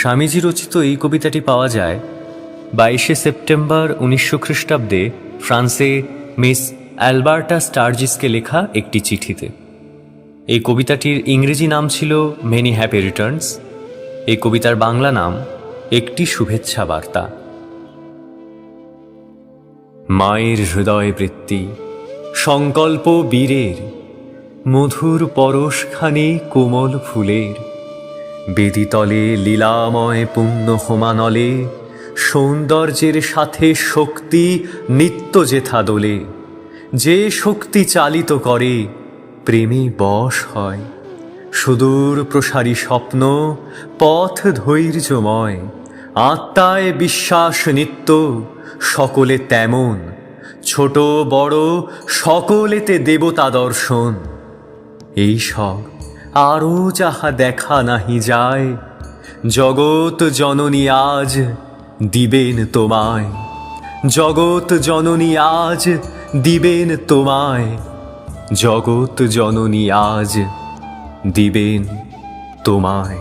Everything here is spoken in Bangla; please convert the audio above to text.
স্বামীজি রচিত এই কবিতাটি পাওয়া যায় 22শে সেপ্টেম্বর 1900 খ্রিস্টাব্দে ফ্রান্সে মিস অ্যালবার্টা স্টার্জিসকে লেখা একটি চিঠিতে। এই কবিতাটির ইংরেজি নাম ছিল মেনি হ্যাপি রিটার্নস। এই কবিতার বাংলা নাম একটি শুভেচ্ছা বার্তা। মায়ের হৃদয় বৃত্তি সংকল্প বীরের, মধুর পরশখানি কোমল ফুলের, বেদিতলে লীলাময় পুণ্য হোমানলে, সৌন্দর্যের সাথে শক্তি নিত্য যেথা দোলে, যে শক্তি চালিত করে প্রেমে বশ হয়, সুদূর প্রসারী স্বপ্ন পথ ধৈর্যময়, আত্মায় বিশ্বাস নিত্য সকলে তেমন, ছোট বড় সকলেতে দেবতা দর্শন। এই সব আরও যাহা দেখা নাহি যায়, জগৎ জননী আজ দিবেন তোমায়, জগৎ জননী আজ দিবেন তোমায়, জগৎ জননী আজ দিবেন তোমায়।